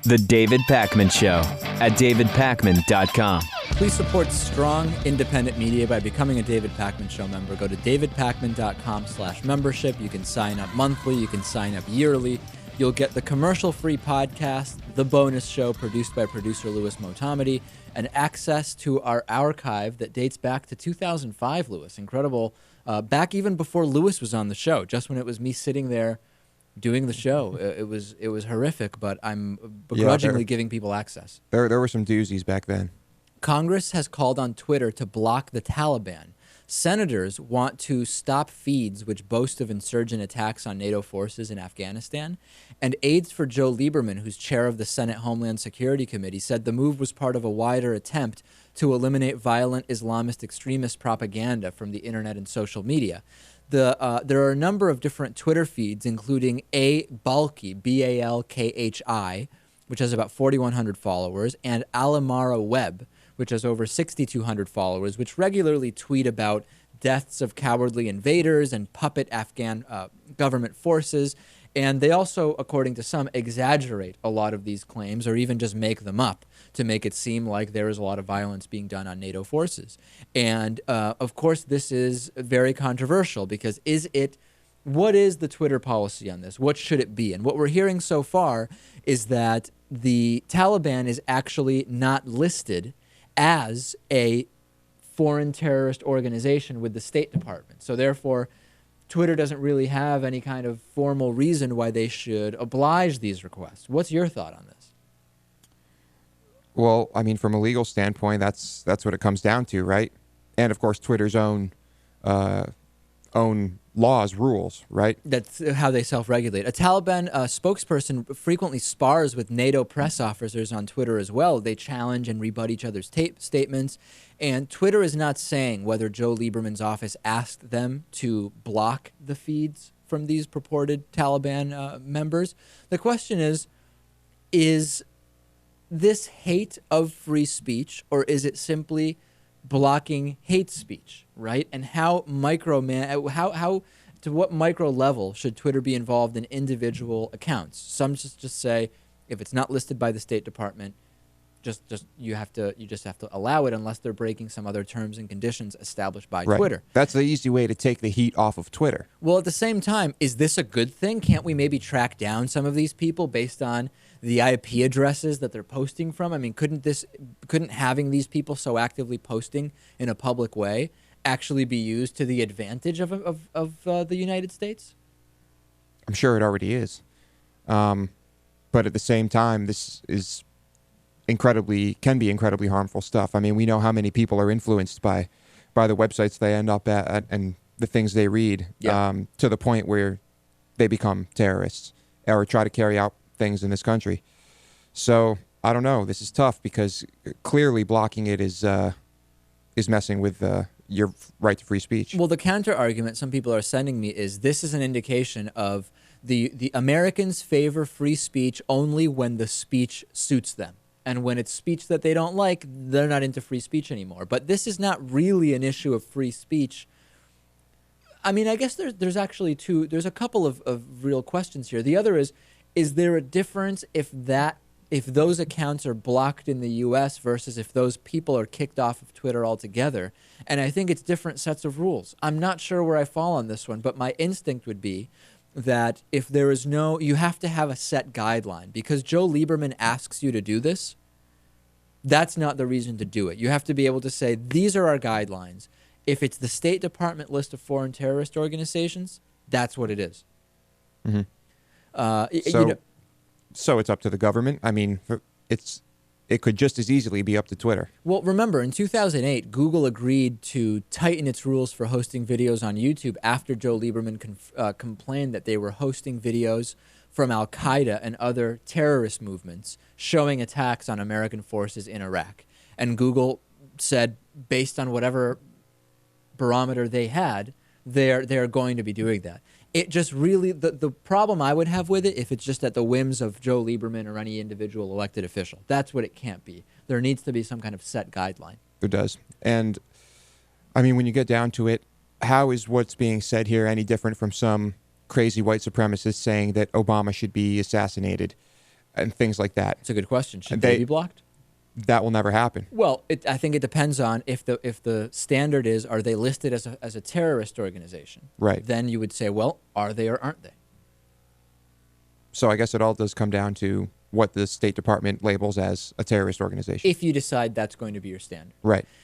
The David Pakman Show at davidpakman.com. Please support strong, independent media by becoming a David Pakman Show member. Go to davidpakman.com/membership. You can sign up monthly. You can sign up yearly. You'll get the commercial-free podcast, The Bonus Show, produced by producer Louis Motamedi, and access to our archive that dates back to 2005, Louis. Incredible. Back even before Louis was on the show, just when it was me sitting there doing the show. It was horrific, but I'm begrudgingly giving people access. There were some doozies back then. Congress has called on Twitter to block the Taliban. Senators want to stop feeds which boast of insurgent attacks on NATO forces in Afghanistan. And aides for Joe Lieberman, who's chair of the Senate Homeland Security Committee, said the move was part of a wider attempt to eliminate violent Islamist extremist propaganda from the internet and social media. There are a number of different Twitter feeds, including A. Balkhi, Balkhi, which has about 4,100 followers, and Alamara Web, which has over 6,200 followers, which regularly tweet about deaths of cowardly invaders and puppet Afghan government forces. And they also, according to some, exaggerate a lot of these claims or even just make them up to make it seem like there is a lot of violence being done on NATO forces. And, of course, this is very controversial because what is the Twitter policy on this? What should it be? And what we're hearing so far is that the Taliban is actually not listed as a foreign terrorist organization with the State Department. So therefore, Twitter doesn't really have any kind of formal reason why they should oblige these requests. What's your thought on this? Well, I mean, from a legal standpoint, that's what it comes down to, right? And of course, Twitter's own laws, rules, right? That's how they self-regulate. A Taliban spokesperson frequently spars with NATO press officers on Twitter as well. They challenge and rebut each other's statements. And Twitter is not saying whether Joe Lieberman's office asked them to block the feeds from these purported Taliban members. The question is this hate of free speech, or is it simply blocking hate speech, right? And how to what micro level should Twitter be involved in individual accounts? Some just say if it's not listed by the State Department, you just have to allow it unless they're breaking some other terms and conditions established by Twitter. That's the easy way to take the heat off of Twitter. Well, at the same time, is this a good thing? Can't we maybe track down some of these people based on the IP addresses that they're posting from? I mean, couldn't having these people so actively posting in a public way actually be used to the advantage of the United States? I'm sure it already is. But at the same time, this is can be incredibly harmful stuff. I mean, we know how many people are influenced by the websites they end up at and the things they read, to the point where they become terrorists or try to carry out things in this country. So I don't know. This is tough because clearly blocking it is messing with your right to free speech. Well, the counter argument some people are sending me is this is an indication of the Americans favor free speech only when the speech suits them. And when it's speech that they don't like, they're not into free speech anymore. But this is not really an issue of free speech. I mean, I guess there's actually there's a couple of real questions here. The other is there a difference if those accounts are blocked in the U.S. versus if those people are kicked off of Twitter altogether? And I think it's different sets of rules. I'm not sure where I fall on this one, but my instinct would be that if there is you have to have a set guideline. Because Joe Lieberman asks you to do this, that's not the reason to do it. You have to be able to say, these are our guidelines. If it's the State Department list of foreign terrorist organizations, that's what it is. Mm-hmm. So it's up to the government? I mean, it could just as easily be up to Twitter. Well, remember, in 2008, Google agreed to tighten its rules for hosting videos on YouTube after Joe Lieberman complained that they were hosting videos from Al-Qaeda and other terrorist movements showing attacks on American forces in Iraq. And Google said, based on whatever barometer they had, they're going to be doing that. It just really, the problem I would have with it, if it's just at the whims of Joe Lieberman or any individual elected official, that's what it can't be. There needs to be some kind of set guideline. There does. And, I mean, when you get down to it, how is what's being said here any different from some crazy white supremacists saying that Obama should be assassinated? and things like that. It's a good question. Should They- they be blocked? That will never happen. Well, I think it depends on if the standard is, are they listed as a terrorist organization? Right. Then you would say, well, are they or aren't they? So I guess it all does come down to what the State Department labels as a terrorist organization. If you decide that's going to be your standard. Right.